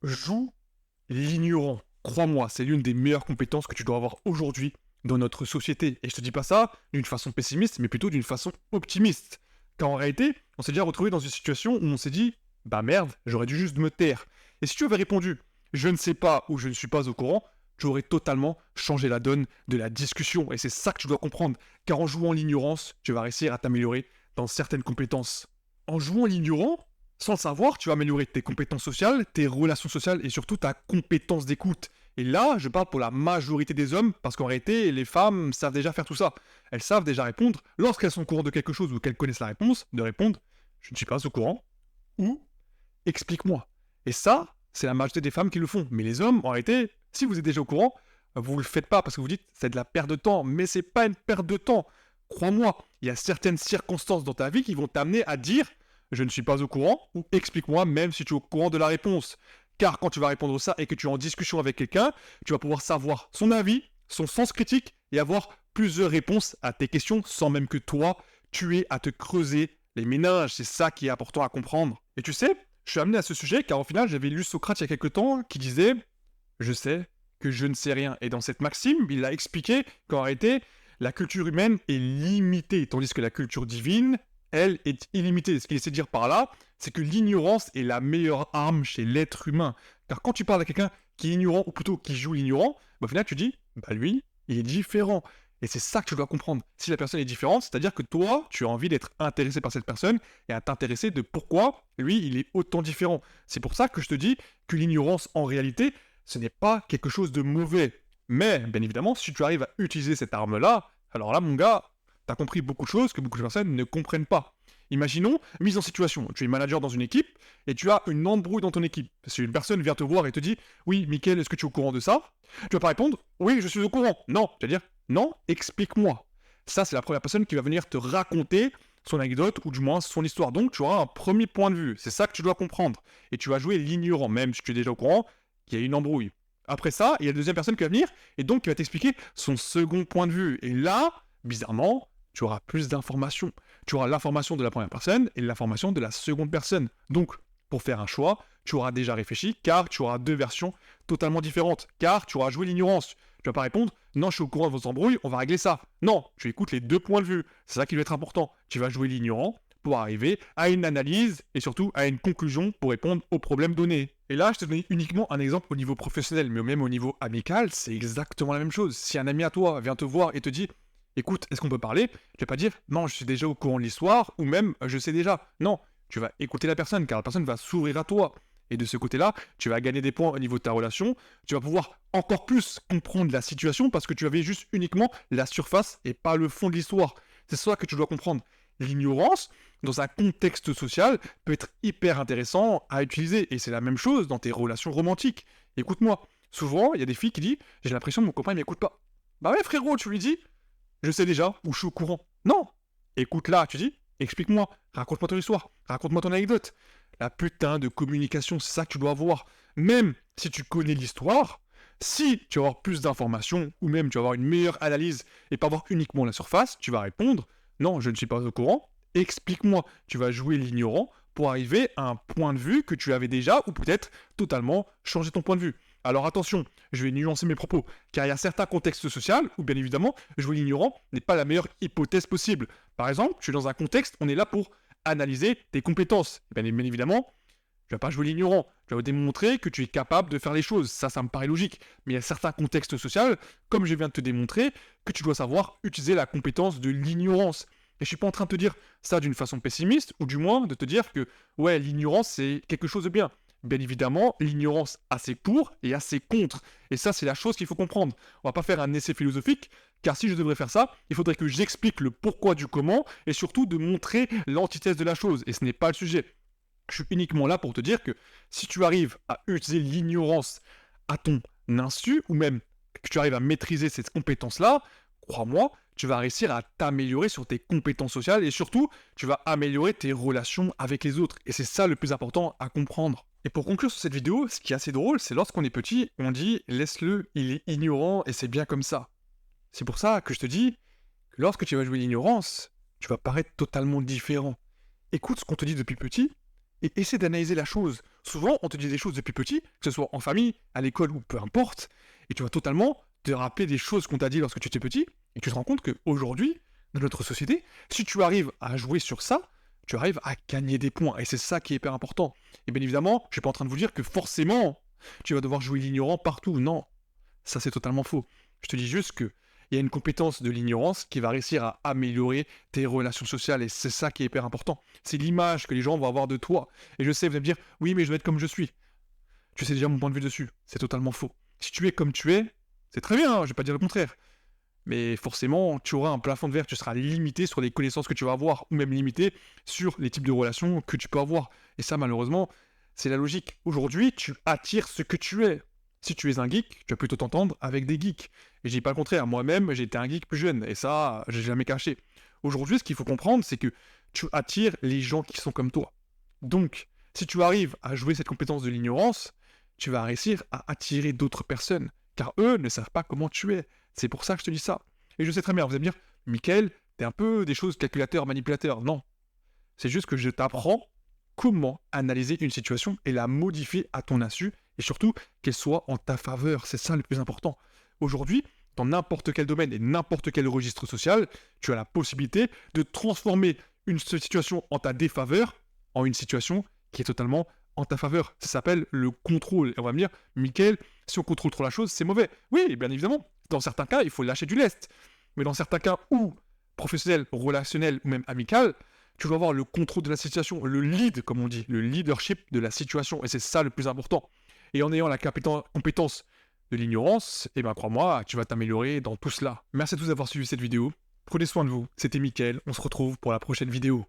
Joue l'ignorant. Crois-moi, c'est l'une des meilleures compétences que tu dois avoir aujourd'hui dans notre société. Et je te dis pas ça d'une façon pessimiste, mais plutôt d'une façon optimiste. Car en réalité, on s'est déjà retrouvé dans une situation où on s'est dit « Bah merde, j'aurais dû juste me taire ». Et si tu avais répondu « Je ne sais pas » ou « Je ne suis pas au courant », tu aurais totalement changé la donne de la discussion. Et c'est ça que tu dois comprendre. Car en jouant l'ignorance, tu vas réussir à t'améliorer dans certaines compétences. En jouant l'ignorant, sans le savoir, tu vas améliorer tes compétences sociales, tes relations sociales et surtout ta compétence d'écoute. Et là, je parle pour la majorité des hommes, parce qu'en réalité, les femmes savent déjà faire tout ça. Elles savent déjà répondre, lorsqu'elles sont au courant de quelque chose ou qu'elles connaissent la réponse, de répondre « Je ne suis pas au courant » ou « Explique-moi ». Et ça, c'est la majorité des femmes qui le font. Mais les hommes, en réalité, si vous êtes déjà au courant, vous ne le faites pas parce que vous dites « C'est de la perte de temps ». Mais c'est pas une perte de temps. Crois-moi, il y a certaines circonstances dans ta vie qui vont t'amener à dire je ne suis pas au courant, ou explique-moi même si tu es au courant de la réponse. Car quand tu vas répondre ça et que tu es en discussion avec quelqu'un, tu vas pouvoir savoir son avis, son sens critique et avoir plusieurs réponses à tes questions sans même que toi, tu aies à te creuser les méninges. C'est ça qui est important à comprendre. Et tu sais, je suis amené à ce sujet car au final, j'avais lu Socrate il y a quelque temps qui disait « Je sais que je ne sais rien ». Et dans cette maxime, il a expliqué qu'en réalité, la culture humaine est limitée, tandis que la culture divine, elle, est illimitée. Ce qu'il essaie de dire par là, c'est que l'ignorance est la meilleure arme chez l'être humain. Car quand tu parles à quelqu'un qui est ignorant, ou plutôt qui joue l'ignorant, au final tu dis, bah lui, il est différent. Et c'est ça que tu dois comprendre. Si la personne est différente, c'est-à-dire que toi, tu as envie d'être intéressé par cette personne et à t'intéresser de pourquoi lui, il est autant différent. C'est pour ça que je te dis que l'ignorance, en réalité, ce n'est pas quelque chose de mauvais. Mais, bien évidemment, si tu arrives à utiliser cette arme-là, alors là, mon gars, t'as compris beaucoup de choses que beaucoup de personnes ne comprennent pas. Imaginons, mise en situation, tu es manager dans une équipe et tu as une embrouille dans ton équipe. Si une personne vient te voir et te dit « Oui, Mickaël, est-ce que tu es au courant de ça ?» Tu vas pas répondre « Oui, je suis au courant. » Non, tu vas dire « Non, explique-moi. » Ça, c'est la première personne qui va venir te raconter son anecdote ou du moins son histoire. Donc, tu auras un premier point de vue. C'est ça que tu dois comprendre. Et tu vas jouer l'ignorant, même si tu es déjà au courant qu'il y a une embrouille. Après ça, il y a la deuxième personne qui va venir et donc qui va t'expliquer son second point de vue. Et là, bizarrement, tu auras plus d'informations. Tu auras l'information de la première personne et l'information de la seconde personne. Donc, pour faire un choix, tu auras déjà réfléchi, car tu auras deux versions totalement différentes, car tu auras joué l'ignorance. Tu vas pas répondre, non, je suis au courant de vos embrouilles, on va régler ça. Non, tu écoutes les deux points de vue. C'est ça qui va être important. Tu vas jouer l'ignorant pour arriver à une analyse et surtout à une conclusion pour répondre aux problèmes donnés. Et là, je te donne uniquement un exemple au niveau professionnel, mais même au niveau amical, c'est exactement la même chose. Si un ami à toi vient te voir et te dit écoute, est-ce qu'on peut parler? Tu vas pas dire non, je suis déjà au courant de l'histoire ou même je sais déjà. Non, tu vas écouter la personne car la personne va s'ouvrir à toi. Et de ce côté-là, tu vas gagner des points au niveau de ta relation. Tu vas pouvoir encore plus comprendre la situation parce que tu avais juste uniquement la surface et pas le fond de l'histoire. C'est ça que tu dois comprendre. L'ignorance, dans un contexte social, peut être hyper intéressant à utiliser. Et c'est la même chose dans tes relations romantiques. Écoute-moi, souvent, il y a des filles qui disent j'ai l'impression que mon copain ne m'écoute pas. Bah ouais, frérot, tu lui dis je sais déjà ou je suis au courant. Non. Écoute là, tu dis, explique-moi, raconte-moi ton histoire, raconte-moi ton anecdote. La putain de communication, c'est ça que tu dois avoir. Même si tu connais l'histoire, si tu vas avoir plus d'informations, ou même tu vas avoir une meilleure analyse et pas voir uniquement la surface, tu vas répondre, non, je ne suis pas au courant, explique-moi. Tu vas jouer l'ignorant pour arriver à un point de vue que tu avais déjà, ou peut-être totalement changer ton point de vue. Alors attention, je vais nuancer mes propos, car il y a certains contextes sociaux où bien évidemment, jouer l'ignorant n'est pas la meilleure hypothèse possible. Par exemple, tu es dans un contexte, on est là pour analyser tes compétences. Et bien évidemment, tu vas pas jouer l'ignorant, tu vas démontrer que tu es capable de faire les choses, ça me paraît logique. Mais il y a certains contextes sociaux, comme je viens de te démontrer, que tu dois savoir utiliser la compétence de l'ignorance. Et je suis pas en train de te dire ça d'une façon pessimiste, ou du moins de te dire que, ouais, l'ignorance c'est quelque chose de bien. Bien évidemment, l'ignorance a ses pour et a ses contre. Et ça, c'est la chose qu'il faut comprendre. On va pas faire un essai philosophique, car si je devrais faire ça, il faudrait que j'explique le pourquoi du comment, et surtout de montrer l'antithèse de la chose. Et ce n'est pas le sujet. Je suis uniquement là pour te dire que si tu arrives à utiliser l'ignorance à ton insu, ou même que tu arrives à maîtriser cette compétence-là, crois-moi, tu vas réussir à t'améliorer sur tes compétences sociales et surtout, tu vas améliorer tes relations avec les autres. Et c'est ça le plus important à comprendre. Et pour conclure sur cette vidéo, ce qui est assez drôle, c'est lorsqu'on est petit, on dit « laisse-le, il est ignorant et c'est bien comme ça ». C'est pour ça que je te dis que lorsque tu vas jouer l'ignorance, tu vas paraître totalement différent. Écoute ce qu'on te dit depuis petit et essaie d'analyser la chose. Souvent, on te dit des choses depuis petit, que ce soit en famille, à l'école ou peu importe, et tu vas totalement te rappeler des choses qu'on t'a dit lorsque tu étais petit, et tu te rends compte qu'aujourd'hui, dans notre société, si tu arrives à jouer sur ça, tu arrives à gagner des points, et c'est ça qui est hyper important. Et bien évidemment, je suis pas en train de vous dire que forcément, tu vas devoir jouer l'ignorant partout, non. Ça, c'est totalement faux. Je te dis juste que il y a une compétence de l'ignorance qui va réussir à améliorer tes relations sociales, et c'est ça qui est hyper important. C'est l'image que les gens vont avoir de toi. Et je sais, vous allez me dire, oui, mais je vais être comme je suis. Tu sais déjà mon point de vue dessus. C'est totalement faux. Si tu es comme tu es, c'est très bien, je vais pas dire le contraire. Mais forcément, tu auras un plafond de verre, tu seras limité sur les connaissances que tu vas avoir, ou même limité sur les types de relations que tu peux avoir. Et ça, malheureusement, c'est la logique. Aujourd'hui, tu attires ce que tu es. Si tu es un geek, tu vas plutôt t'entendre avec des geeks. Et je dis pas le contraire, moi-même, j'ai été un geek plus jeune, et ça, j'ai jamais caché. Aujourd'hui, ce qu'il faut comprendre, c'est que tu attires les gens qui sont comme toi. Donc, si tu arrives à jouer cette compétence de l'ignorance, tu vas réussir à attirer d'autres personnes, car eux ne savent pas comment tu es. C'est pour ça que je te dis ça. Et je sais très bien, vous allez me dire, Mickaël, t'es un peu des choses calculateur, manipulateur. Non. C'est juste que je t'apprends comment analyser une situation et la modifier à ton insu, et surtout qu'elle soit en ta faveur. C'est ça le plus important. Aujourd'hui, dans n'importe quel domaine et n'importe quel registre social, tu as la possibilité de transformer une situation en ta défaveur en une situation qui est totalement en ta faveur. Ça s'appelle le contrôle. Et on va me dire, Mickaël, si on contrôle trop la chose, c'est mauvais. Oui, bien évidemment. Dans certains cas, il faut lâcher du lest. Mais dans certains cas où, professionnel, relationnel ou même amical, tu dois avoir le contrôle de la situation, le lead, comme on dit, le leadership de la situation. Et c'est ça le plus important. Et en ayant la compétence de l'ignorance, eh ben crois-moi, tu vas t'améliorer dans tout cela. Merci à tous d'avoir suivi cette vidéo. Prenez soin de vous. C'était Mickaël. On se retrouve pour la prochaine vidéo.